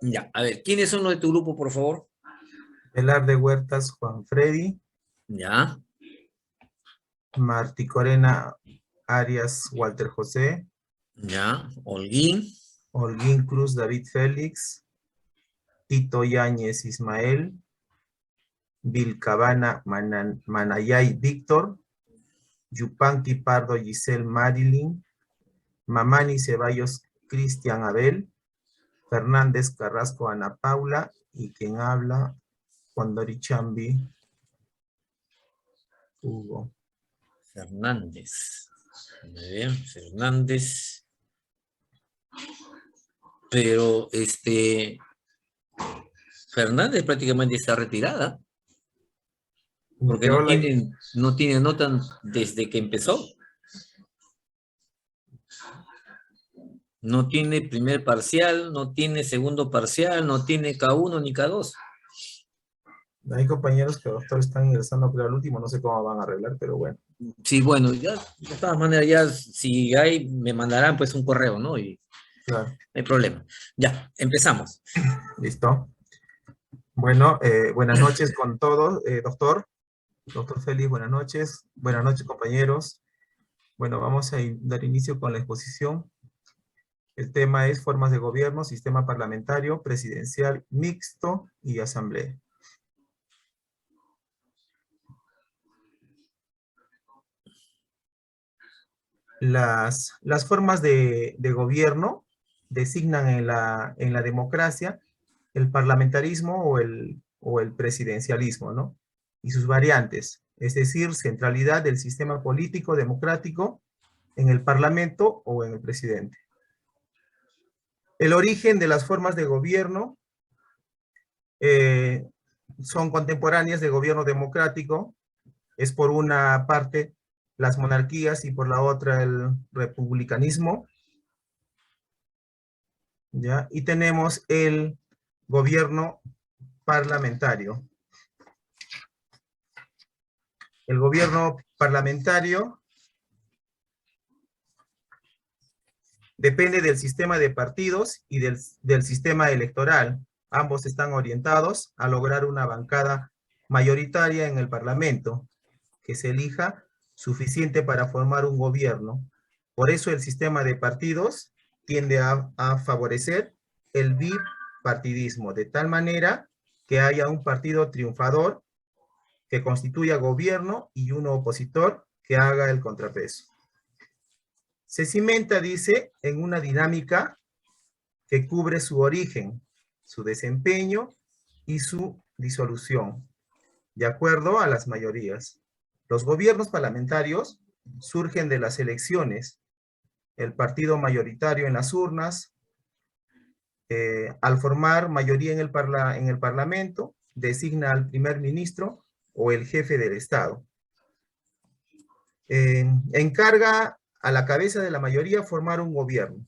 Ya, a ver, ¿quiénes son los de tu grupo, por favor? Velar de Huertas, Juan Freddy. Ya, Martí Corena Arias, Walter José. ya, Holguín, Holguín Cruz, David Félix. Tito Yáñez, Ismael. Vilcabana Manayay, Víctor. Yupanqui Pardo, Giselle Marilyn. Mamani Ceballos, Cristian Abel. Fernández Carrasco, Ana Paula. Y quien habla, Condorichambi, Hugo. Fernández. Muy bien, Fernández. Pero, Fernández prácticamente está retirada, porque Yo no tiene nota desde que empezó. No tiene primer parcial, no tiene segundo parcial, no tiene K1 ni K2. hay compañeros que doctor están ingresando, pero al último no sé cómo van a arreglar, pero bueno. Sí, bueno, ya, de todas maneras, ya si hay, me mandarán pues un correo, ¿no? Y Claro. no hay problema. Ya, empezamos. Listo. Bueno, buenas noches con todos, doctor. Doctor Félix, buenas noches. Buenas noches, compañeros. Bueno, vamos a dar inicio con la exposición. El tema es formas de gobierno, sistema parlamentario, presidencial, mixto y asamblea. Las formas de gobierno designan en la democracia el parlamentarismo o el presidencialismo, ¿no? Y sus variantes, es decir, centralidad del sistema político democrático en el parlamento o en el presidente. El origen de las formas de gobierno son contemporáneas de gobierno democrático, es por una parte las monarquías y por la otra el republicanismo, ¿ya? Y tenemos el gobierno parlamentario. El gobierno parlamentario depende del sistema de partidos y del sistema electoral. Ambos están orientados a lograr una bancada mayoritaria en el Parlamento, que se elija suficiente para formar un gobierno. Por eso el sistema de partidos tiende a favorecer el bipartidismo, de tal manera que haya un partido triunfador que constituya gobierno y uno opositor que haga el contrapeso. Se cimenta, dice, en una dinámica que cubre su origen, su desempeño y su disolución, de acuerdo a las mayorías. Los gobiernos parlamentarios surgen de las elecciones, el partido mayoritario en las urnas, al formar mayoría en el Parlamento, designa al primer ministro o el jefe del Estado. Encarga a la cabeza de la mayoría formar un gobierno.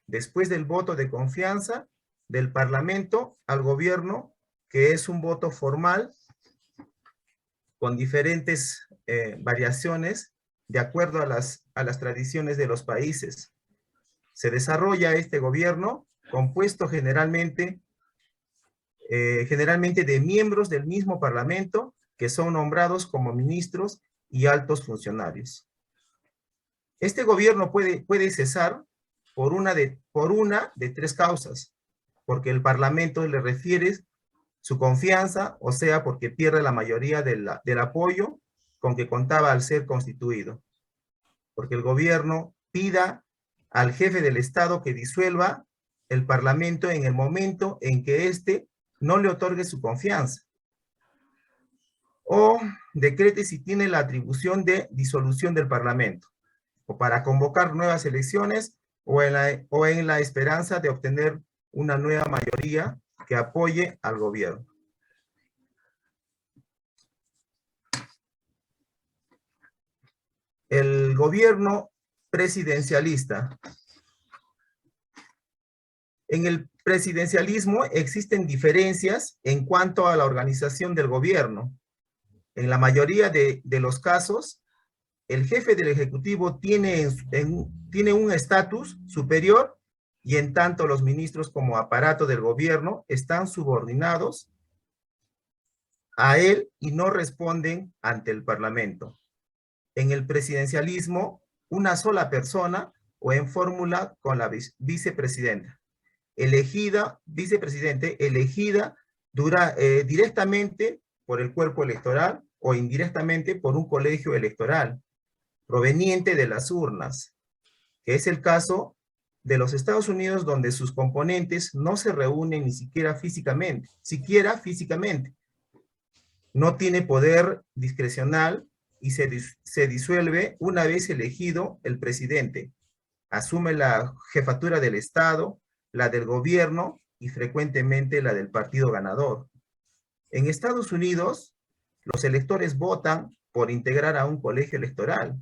Después del voto de confianza del Parlamento al gobierno, que es un voto formal con diferentes variaciones de acuerdo a las tradiciones de los países. Se desarrolla este gobierno compuesto generalmente de miembros del mismo Parlamento que son nombrados como ministros y altos funcionarios. Este gobierno puede cesar por una de tres causas, porque el Parlamento le refiere su confianza, o sea, porque pierde la mayoría del apoyo con que contaba al ser constituido, porque el gobierno pida al jefe del Estado que disuelva el Parlamento en el momento en que éste no le otorgue su confianza, o decrete si tiene la atribución de disolución del Parlamento, o para convocar nuevas elecciones, o en la esperanza de obtener una nueva mayoría que apoye al gobierno. El gobierno presidencialista. En el presidencialismo existen diferencias en cuanto a la organización del gobierno. En la mayoría de los casos, el jefe del Ejecutivo tiene un estatus superior y en tanto los ministros como aparato del gobierno están subordinados a él y no responden ante el Parlamento. En el presidencialismo, una sola persona o en fórmula con la vicepresidenta, vicepresidente elegida directamente por el cuerpo electoral o indirectamente por un colegio electoral proveniente de las urnas, que es el caso de los Estados Unidos, donde sus componentes no se reúnen ni siquiera físicamente, no tiene poder discrecional y se disuelve una vez elegido el presidente. Asume la jefatura del Estado, la del gobierno y frecuentemente la del partido ganador. En Estados Unidos, los electores votan por integrar a un colegio electoral,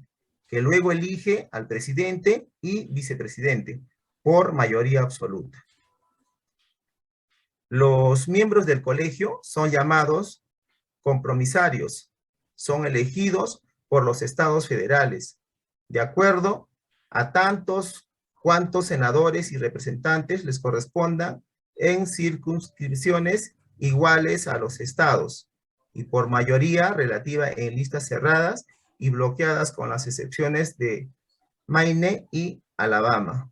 que luego elige al presidente y vicepresidente por mayoría absoluta. Los miembros del colegio son llamados compromisarios, son elegidos por los estados federales, de acuerdo a tantos cuantos senadores y representantes les correspondan en circunscripciones iguales a los estados, y por mayoría relativa en listas cerradas y bloqueadas con las excepciones de Maine y Alabama.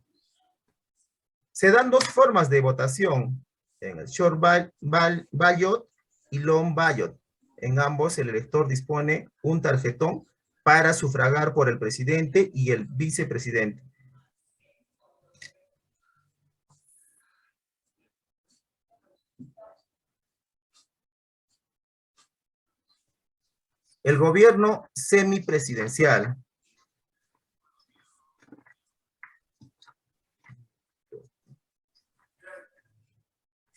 Se dan dos formas de votación, en el short ballot y long ballot. En ambos el elector dispone un tarjetón para sufragar por el presidente y el vicepresidente. El gobierno semipresidencial.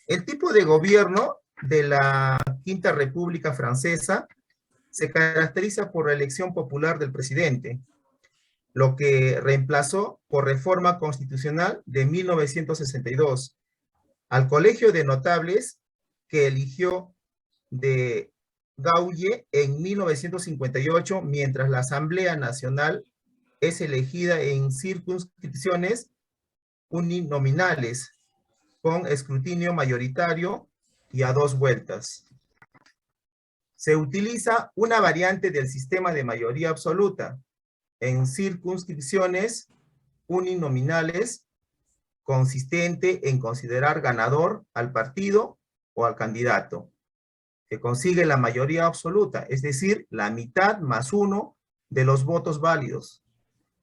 El tipo de gobierno de la Quinta República Francesa se caracteriza por la elección popular del presidente, lo que reemplazó por reforma constitucional de 1962 al Colegio de Notables que eligió de Gaulle en 1958, mientras la Asamblea Nacional es elegida en circunscripciones uninominales con escrutinio mayoritario y a 2 vueltas. Se utiliza una variante del sistema de mayoría absoluta en circunscripciones uninominales consistente en considerar ganador al partido o al candidato que consigue la mayoría absoluta, es decir, la mitad más 1 de los votos válidos.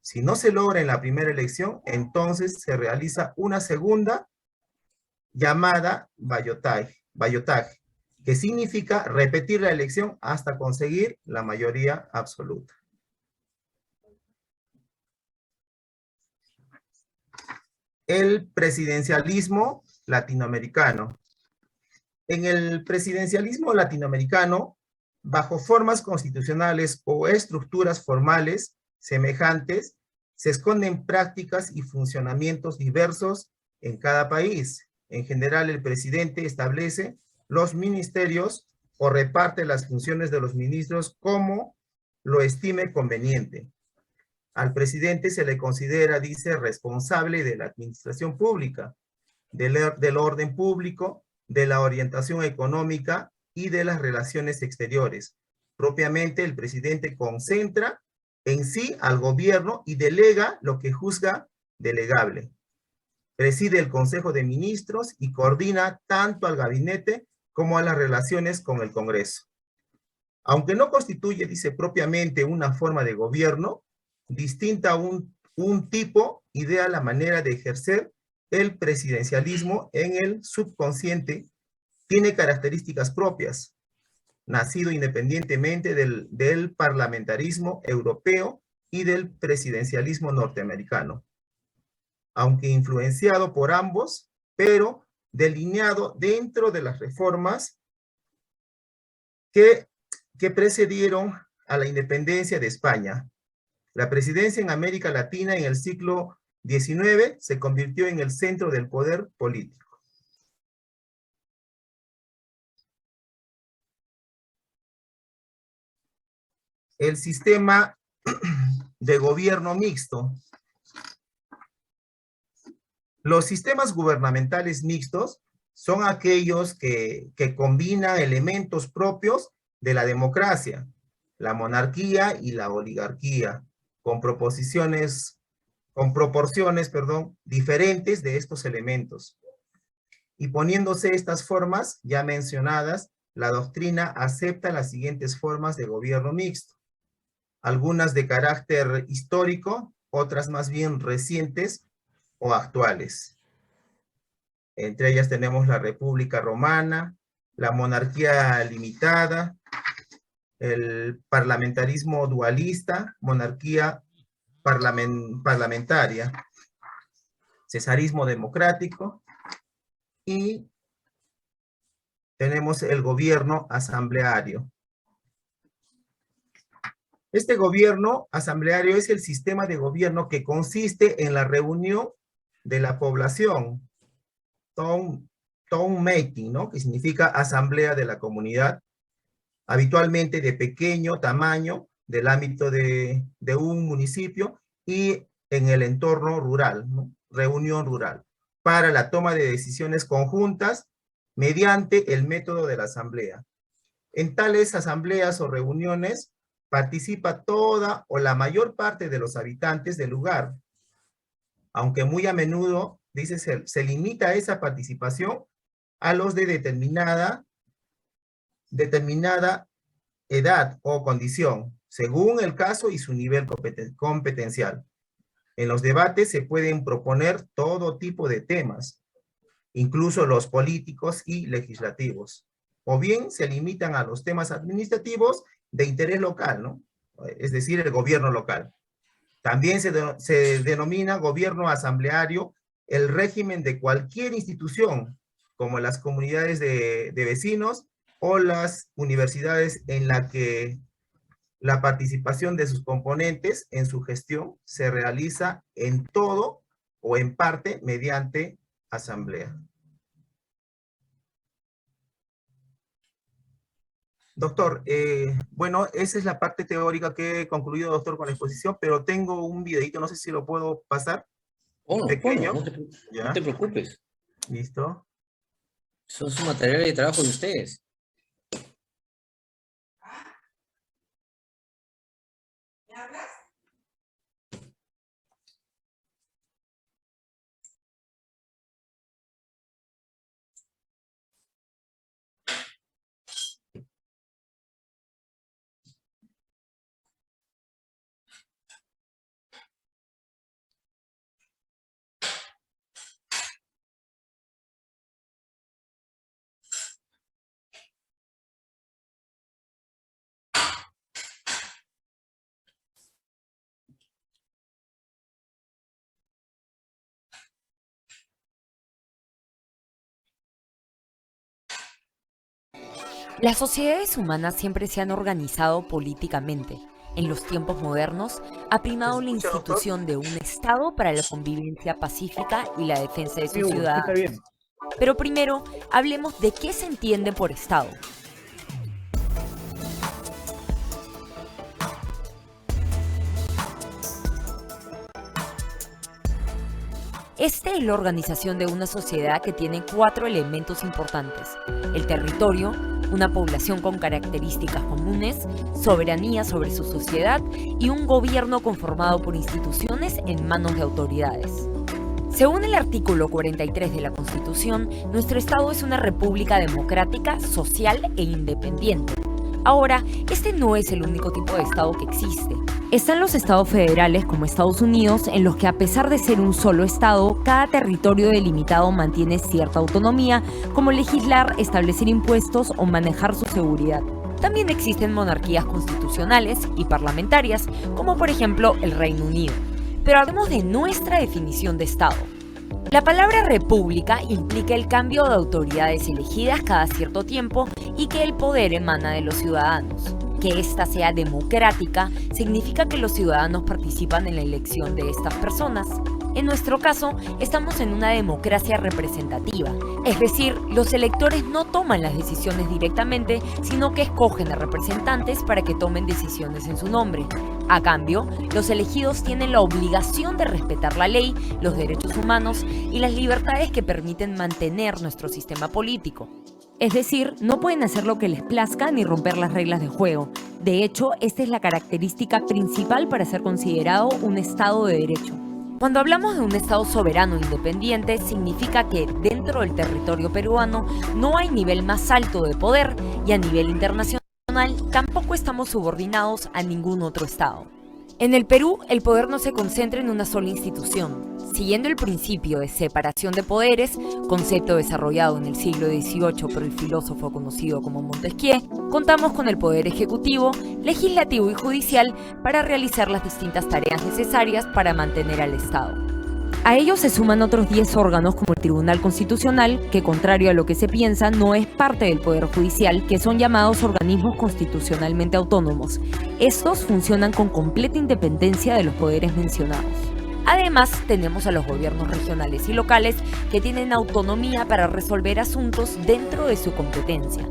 Si no se logra en la primera elección, entonces se realiza una segunda llamada ballotaje, que significa repetir la elección hasta conseguir la mayoría absoluta. El presidencialismo latinoamericano. En el presidencialismo latinoamericano, bajo formas constitucionales o estructuras formales semejantes, se esconden prácticas y funcionamientos diversos en cada país. En general, el presidente establece los ministerios o reparte las funciones de los ministros como lo estime conveniente. Al presidente se le considera, dice, responsable de la administración pública, del orden público, de la orientación económica y de las relaciones exteriores. Propiamente, el presidente concentra en sí al gobierno y delega lo que juzga delegable. Preside el Consejo de Ministros y coordina tanto al gabinete como a las relaciones con el Congreso. Aunque no constituye, dice, propiamente una forma de gobierno, distinta a un tipo, idea la manera de ejercer el presidencialismo en el subconsciente, tiene características propias, nacido independientemente del parlamentarismo europeo y del presidencialismo norteamericano, aunque influenciado por ambos, pero delineado dentro de las reformas que precedieron a la independencia de España. La presidencia en América Latina en el siglo XIX se convirtió en el centro del poder político. El sistema de gobierno mixto. Los sistemas gubernamentales mixtos son aquellos que combinan elementos propios de la democracia, la monarquía y la oligarquía, con proporciones, diferentes de estos elementos. Y poniéndose estas formas ya mencionadas, la doctrina acepta las siguientes formas de gobierno mixto. Algunas de carácter histórico, otras más bien recientes o actuales. Entre ellas tenemos la República Romana, la monarquía limitada, el parlamentarismo dualista, monarquía parlamentaria, cesarismo democrático y tenemos el gobierno asambleario. Este gobierno asambleario es el sistema de gobierno que consiste en la reunión de la población, town meeting, ¿no? Que significa asamblea de la comunidad, habitualmente de pequeño tamaño, del ámbito de un municipio y en el entorno rural, ¿no? Reunión rural, para la toma de decisiones conjuntas mediante el método de la asamblea. En tales asambleas o reuniones participa toda o la mayor parte de los habitantes del lugar, aunque muy a menudo, dice, se limita esa participación a los de determinada edad o condición, según el caso y su nivel competencial. En los debates se pueden proponer todo tipo de temas, incluso los políticos y legislativos, o bien se limitan a los temas administrativos de interés local, ¿no? Es decir, el gobierno local. También se denomina gobierno asambleario el régimen de cualquier institución, como las comunidades de vecinos o las universidades en la que la participación de sus componentes en su gestión se realiza en todo o en parte mediante asamblea. Doctor, bueno, esa es la parte teórica que he concluido, doctor, con la exposición, pero tengo un videito, no sé si lo puedo pasar. Pequeño. No te preocupes. Listo. Son sus materiales de trabajo de ustedes. ¿Me hablas? Las sociedades humanas siempre se han organizado políticamente. En los tiempos modernos, ha primado la institución de un Estado para la convivencia pacífica y la defensa de sus ciudadanos. Pero primero, hablemos de qué se entiende por Estado. Esta es la organización de una sociedad que tiene 4 elementos importantes: el territorio, una población con características comunes, soberanía sobre su sociedad y un gobierno conformado por instituciones en manos de autoridades. Según el artículo 43 de la Constitución, nuestro Estado es una república democrática, social e independiente. Ahora, este no es el único tipo de Estado que existe. Están los estados federales como Estados Unidos, en los que a pesar de ser un solo estado, cada territorio delimitado mantiene cierta autonomía, como legislar, establecer impuestos o manejar su seguridad. También existen monarquías constitucionales y parlamentarias, como por ejemplo el Reino Unido. Pero hablemos de nuestra definición de Estado. La palabra república implica el cambio de autoridades elegidas cada cierto tiempo y que el poder emana de los ciudadanos. Que ésta sea democrática significa que los ciudadanos participan en la elección de estas personas. En nuestro caso, estamos en una democracia representativa, es decir, los electores no toman las decisiones directamente, sino que escogen a representantes para que tomen decisiones en su nombre. A cambio, los elegidos tienen la obligación de respetar la ley, los derechos humanos y las libertades que permiten mantener nuestro sistema político. Es decir, no pueden hacer lo que les plazca ni romper las reglas de juego. De hecho, esta es la característica principal para ser considerado un Estado de Derecho. Cuando hablamos de un Estado soberano e independiente, significa que dentro del territorio peruano no hay nivel más alto de poder y a nivel internacional tampoco estamos subordinados a ningún otro Estado. En el Perú, el poder no se concentra en una sola institución. Siguiendo el principio de separación de poderes, concepto desarrollado en el siglo XVIII por el filósofo conocido como Montesquieu, contamos con el poder ejecutivo, legislativo y judicial para realizar las distintas tareas necesarias para mantener al Estado. A ellos se suman otros 10 órganos como el Tribunal Constitucional, que contrario a lo que se piensa, no es parte del Poder Judicial, que son llamados organismos constitucionalmente autónomos. Estos funcionan con completa independencia de los poderes mencionados. Además, tenemos a los gobiernos regionales y locales que tienen autonomía para resolver asuntos dentro de su competencia.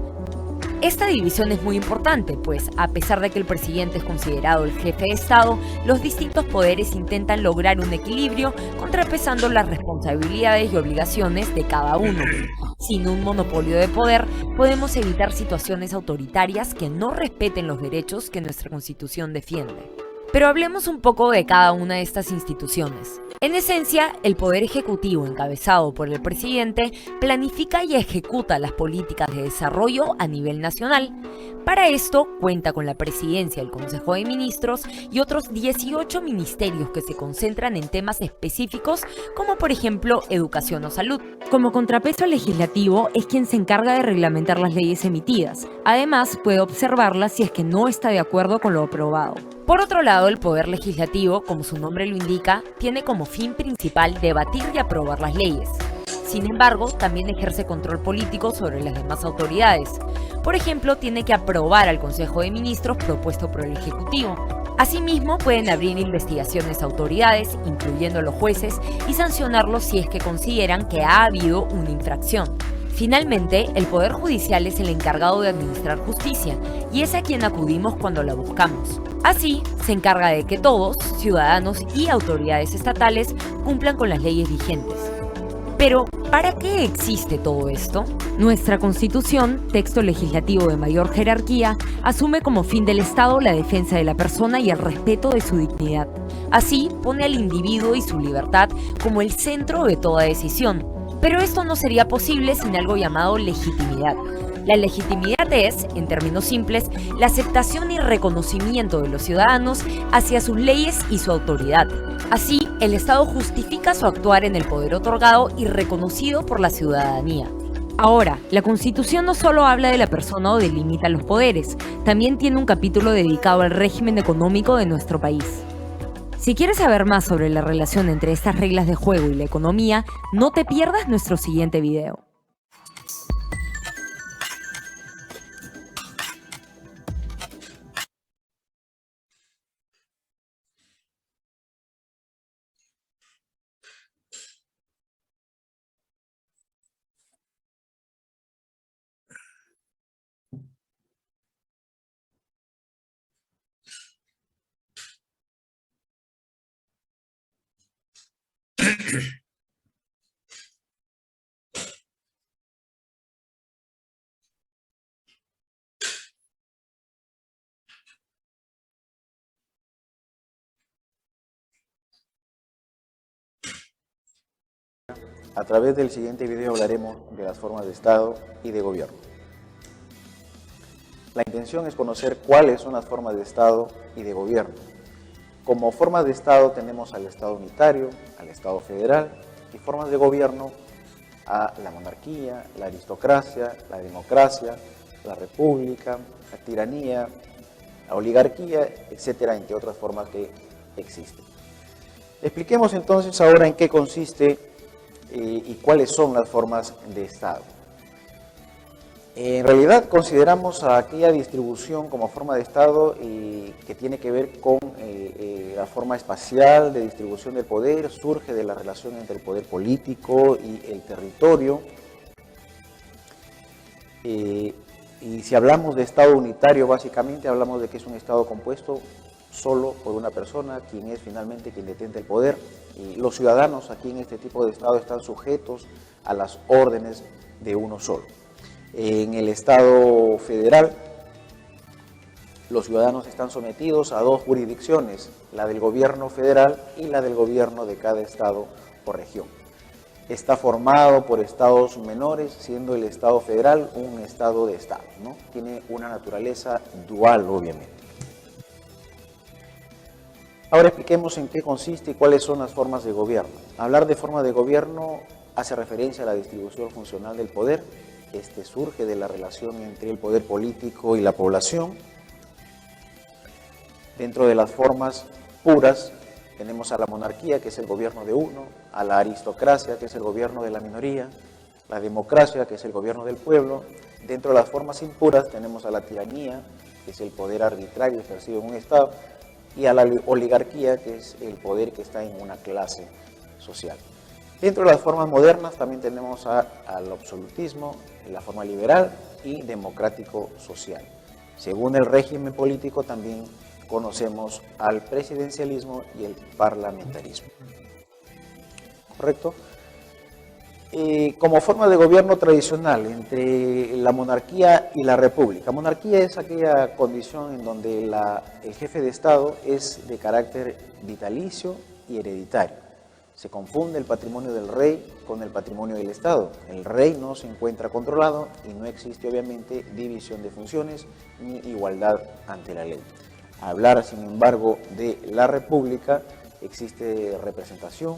Esta división es muy importante, pues a pesar de que el presidente es considerado el jefe de Estado, los distintos poderes intentan lograr un equilibrio contrapesando las responsabilidades y obligaciones de cada uno. Sin un monopolio de poder, podemos evitar situaciones autoritarias que no respeten los derechos que nuestra Constitución defiende. Pero hablemos un poco de cada una de estas instituciones. En esencia, el Poder Ejecutivo, encabezado por el presidente, planifica y ejecuta las políticas de desarrollo a nivel nacional. Para esto, cuenta con la presidencia del Consejo de Ministros y otros 18 ministerios que se concentran en temas específicos, como por ejemplo educación o salud. Como contrapeso legislativo, es quien se encarga de reglamentar las leyes emitidas. Además, puede observarlas si es que no está de acuerdo con lo aprobado. Por otro lado, el Poder Legislativo, como su nombre lo indica, tiene como fin principal debatir y aprobar las leyes. Sin embargo, también ejerce control político sobre las demás autoridades. Por ejemplo, tiene que aprobar al Consejo de Ministros propuesto por el Ejecutivo. Asimismo, pueden abrir investigaciones a autoridades, incluyendo a los jueces, y sancionarlos si es que consideran que ha habido una infracción. Finalmente, el Poder Judicial es el encargado de administrar justicia y es a quien acudimos cuando la buscamos. Así, se encarga de que todos, ciudadanos y autoridades estatales, cumplan con las leyes vigentes. Pero, ¿para qué existe todo esto? Nuestra Constitución, texto legislativo de mayor jerarquía, asume como fin del Estado la defensa de la persona y el respeto de su dignidad. Así, pone al individuo y su libertad como el centro de toda decisión. Pero esto no sería posible sin algo llamado legitimidad. La legitimidad es, en términos simples, la aceptación y reconocimiento de los ciudadanos hacia sus leyes y su autoridad. Así, el Estado justifica su actuar en el poder otorgado y reconocido por la ciudadanía. Ahora, la Constitución no solo habla de la persona o delimita los poderes, también tiene un capítulo dedicado al régimen económico de nuestro país. Si quieres saber más sobre la relación entre estas reglas de juego y la economía, no te pierdas nuestro siguiente video. A través del siguiente video hablaremos de las formas de Estado y de gobierno. La intención es conocer cuáles son las formas de Estado y de gobierno. Como formas de Estado tenemos al Estado unitario, al Estado federal y formas de gobierno a la monarquía, la aristocracia, la democracia, la república, la tiranía, la oligarquía, etcétera, entre otras formas que existen. Expliquemos entonces ahora en qué consiste y cuáles son las formas de Estado. En realidad consideramos a aquella distribución como forma de Estado que tiene que ver con la forma espacial de distribución del poder, surge de la relación entre el poder político y el territorio. Y si hablamos de Estado unitario, básicamente hablamos de que es un Estado compuesto solo por una persona, quien es finalmente quien detenta el poder. Y los ciudadanos aquí en este tipo de Estado están sujetos a las órdenes de uno solo. En el Estado federal, los ciudadanos están sometidos a dos jurisdicciones, la del gobierno federal y la del gobierno de cada estado o región. Está formado por estados menores, siendo el Estado federal un estado de estados, ¿no? Tiene una naturaleza dual, obviamente. Ahora expliquemos en qué consiste y cuáles son las formas de gobierno. Hablar de forma de gobierno hace referencia a la distribución funcional del poder. Este surge de la relación entre el poder político y la población. Dentro de las formas puras tenemos a la monarquía, que es el gobierno de uno, a la aristocracia, que es el gobierno de la minoría, la democracia, que es el gobierno del pueblo. Dentro de las formas impuras tenemos a la tiranía, que es el poder arbitrario ejercido en un Estado, y a la oligarquía, que es el poder que está en una clase social. Dentro de las formas modernas también tenemos al absolutismo, la forma liberal y democrático social. Según el régimen político también conocemos al presidencialismo y el parlamentarismo. ¿Correcto? Como forma de gobierno tradicional entre la monarquía y la república. Monarquía es aquella condición en donde el jefe de Estado es de carácter vitalicio y hereditario. Se confunde el patrimonio del rey con el patrimonio del Estado. El rey no se encuentra controlado y no existe obviamente división de funciones ni igualdad ante la ley. Hablar, sin embargo, de la república, existe representación,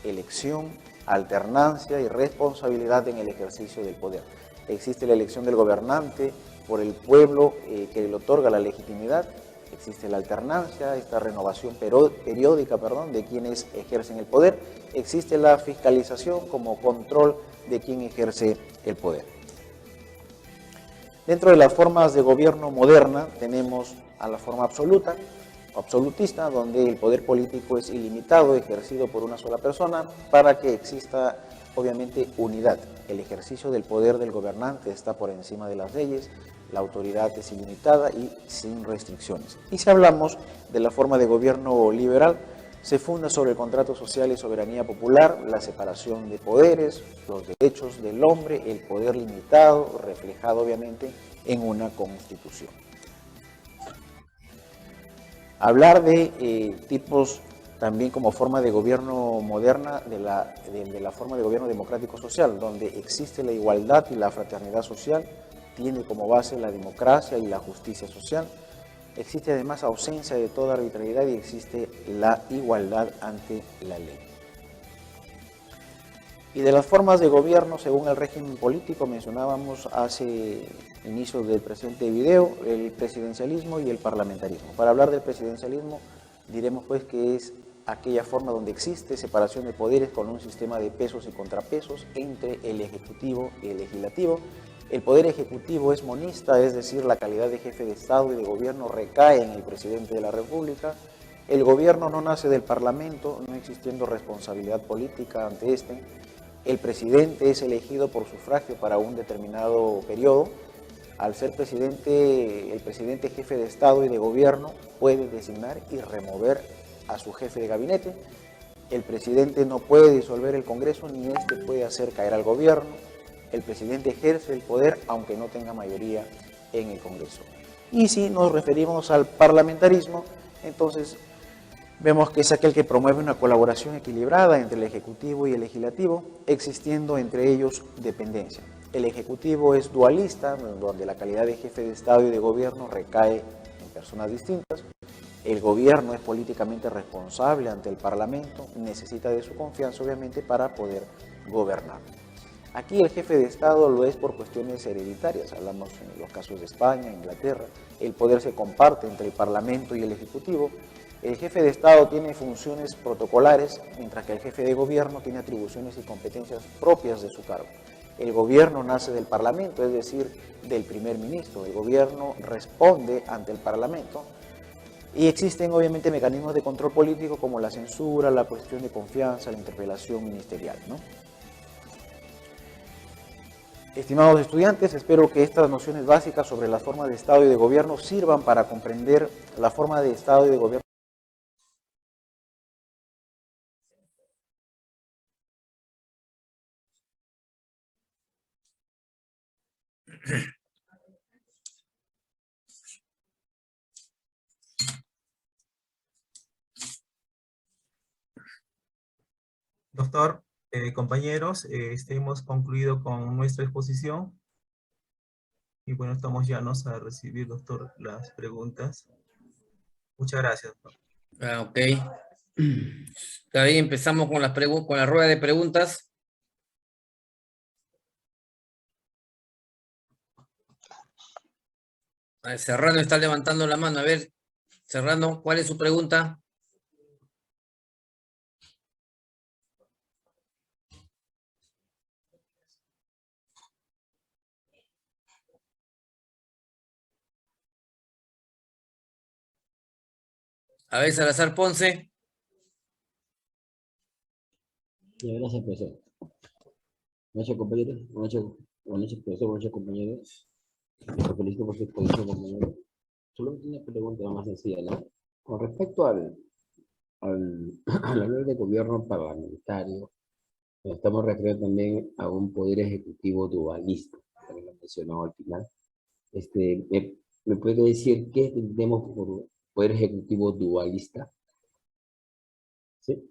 elección, alternancia y responsabilidad en el ejercicio del poder. Existe la elección del gobernante por el pueblo que le otorga la legitimidad. Existe la alternancia, esta renovación periódica de quienes ejercen el poder. Existe la fiscalización como control de quien ejerce el poder. Dentro de las formas de gobierno moderna tenemos a la forma absolutista, donde el poder político es ilimitado, ejercido por una sola persona, para que exista obviamente unidad. El ejercicio del poder del gobernante está por encima de las leyes, la autoridad es ilimitada y sin restricciones. Y si hablamos de la forma de gobierno liberal, se funda sobre el contrato social y soberanía popular, la separación de poderes, los derechos del hombre, el poder limitado, reflejado obviamente en una constitución. Hablar de tipos también como forma de gobierno moderna, de la forma de gobierno democrático social, donde existe la igualdad y la fraternidad social, tiene como base la democracia y la justicia social. Existe además ausencia de toda arbitrariedad y existe la igualdad ante la ley. Y de las formas de gobierno, según el régimen político, mencionábamos hace inicio del presente video, el presidencialismo y el parlamentarismo. Para hablar del presidencialismo, diremos pues que es aquella forma donde existe separación de poderes con un sistema de pesos y contrapesos entre el Ejecutivo y el Legislativo. El Poder Ejecutivo es monista, es decir, la calidad de jefe de Estado y de gobierno recae en el presidente de la República. El gobierno no nace del Parlamento, no existiendo responsabilidad política ante este. El presidente es elegido por sufragio para un determinado periodo. Al ser presidente, el presidente jefe de Estado y de gobierno puede designar y remover a su jefe de gabinete. El presidente no puede disolver el Congreso ni este puede hacer caer al gobierno. El presidente ejerce el poder aunque no tenga mayoría en el Congreso. Y si nos referimos al parlamentarismo, entonces vemos que es aquel que promueve una colaboración equilibrada entre el Ejecutivo y el Legislativo, existiendo entre ellos dependencia. El Ejecutivo es dualista, donde la calidad de jefe de Estado y de gobierno recae en personas distintas. El gobierno es políticamente responsable ante el Parlamento, necesita de su confianza obviamente para poder gobernar. Aquí el jefe de Estado lo es por cuestiones hereditarias, hablamos en los casos de España, Inglaterra, el poder se comparte entre el Parlamento y el Ejecutivo. El jefe de Estado tiene funciones protocolares, mientras que el jefe de gobierno tiene atribuciones y competencias propias de su cargo. El gobierno nace del Parlamento, es decir, del primer ministro. El gobierno responde ante el Parlamento y existen obviamente mecanismos de control político como la censura, la cuestión de confianza, la interpelación ministerial, ¿no? Estimados estudiantes, espero que estas nociones básicas sobre las formas de Estado y de gobierno sirvan para comprender la forma de Estado y de gobierno. Doctor, compañeros, hemos concluido con nuestra exposición. Y bueno, estamos llanos a recibir, doctor, las preguntas. Muchas gracias, doctor. Ok. Está bien, empezamos con con la rueda de preguntas. A ver, Serrano está levantando la mano. A ver, Serrano, ¿cuál es su pregunta? A ver, Salazar Ponce. Ya, gracias, profesor. Buenas noches, compañeros. Buenas noches, profesor. Buenas noches, compañeros. Los felicito por su exposición, compañero. Solamente una pregunta más sencilla, ¿no? Con respecto al hablar de gobierno parlamentario, nos estamos refiriendo también a un poder ejecutivo dualista, también lo mencionó al final. ¿Me puede decir qué entendemos por poder ejecutivo dualista? ¿Sí?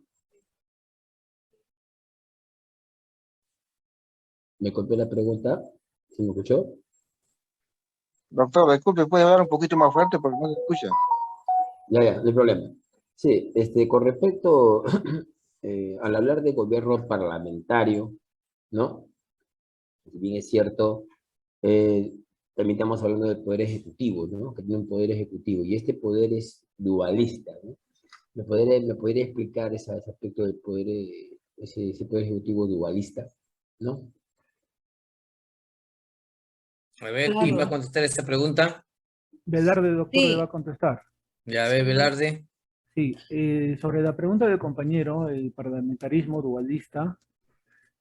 ¿Me copió la pregunta? ¿Sí me escuchó? Doctor, disculpe, ¿puede hablar un poquito más fuerte porque no se escucha? Ya, no hay problema. Sí, con respecto al hablar de gobierno parlamentario, ¿no? Si bien es cierto, también estamos hablando del poder ejecutivo, ¿no? Que tiene un poder ejecutivo, y este poder es dualista, ¿no? ¿Me podría explicar ese aspecto del poder, ese poder ejecutivo dualista, ¿no? A ver, ¿quién va a Claro. contestar esta pregunta? Velarde, doctor, le va Sí, a contestar. Ya, a ver, Velarde. Sí, sobre la pregunta del compañero, el parlamentarismo dualista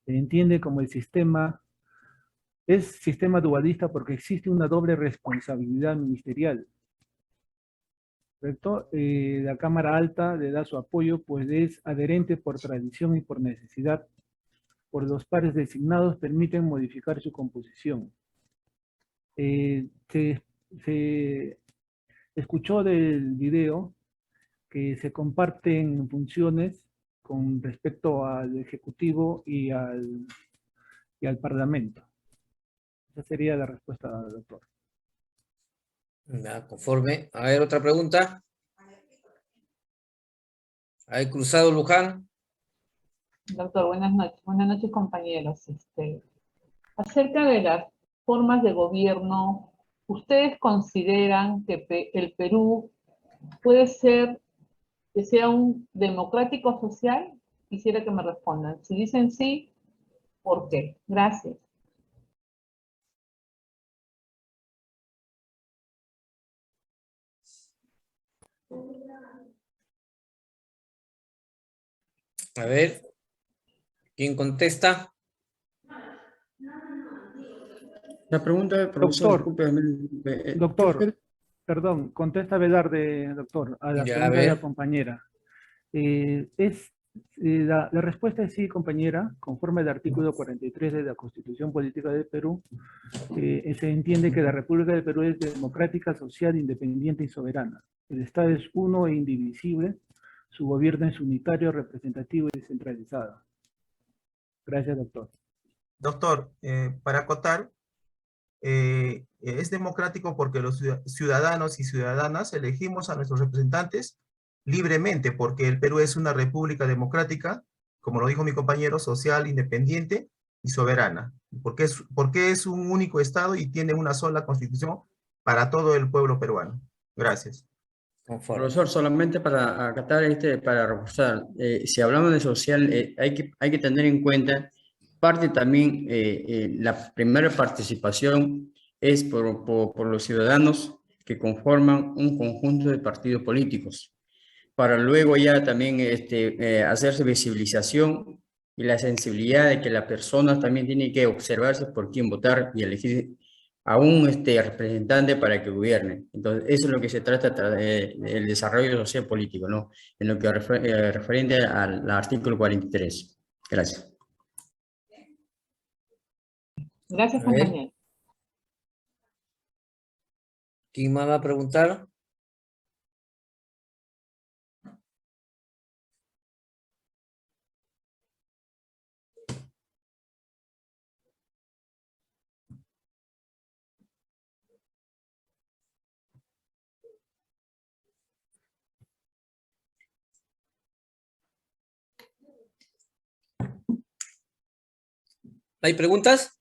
se entiende como es sistema dualista porque existe una doble responsabilidad ministerial, ¿correcto? La Cámara Alta le da su apoyo, pues es adherente por tradición y por necesidad. Por los pares designados permiten modificar su composición. Se escuchó del video que se comparten funciones con respecto al Ejecutivo y al Parlamento. Esa sería la respuesta, doctor. Ya, conforme. A ver, otra pregunta. A ver, Cruzado Luján. doctor, buenas noches. Buenas noches, compañeros. Acerca de las formas de gobierno, ¿ustedes consideran que el Perú puede ser, que sea un democrático social? Quisiera que me respondan. Si dicen sí, ¿por qué? Gracias. A ver, ¿quién contesta? La pregunta, profesor, Doctor, disculpe. doctor, perdón, contesta Velarde, doctor, a la Ya, a pregunta de la ver. compañera. La respuesta es sí, compañera, conforme al artículo 43 de la Constitución Política del Perú, se entiende que la República del Perú es democrática, social, independiente y soberana. El Estado es uno e indivisible, su gobierno es unitario, representativo y descentralizado. Gracias, doctor. Doctor, para acotar, es democrático porque los ciudadanos y ciudadanas elegimos a nuestros representantes libremente, porque el Perú es una república democrática, como lo dijo mi compañero, social, independiente y soberana, porque es un único Estado y tiene una sola constitución para todo el pueblo peruano. Gracias. Conforme. Profesor, solamente para acatar, para reforzar, si hablamos de social, hay que tener en cuenta parte también, la primera participación es por los ciudadanos que conforman un conjunto de partidos políticos, para luego ya también hacerse visibilización y la sensibilidad de que las personas también tienen que observarse por quién votar y elegir a un representante para que gobierne. Entonces, eso es lo que se trata del desarrollo social político, ¿no? En lo que referente al artículo 43. Gracias. Gracias, A ver. compañero. ¿Quién más va a preguntar? ¿Hay preguntas?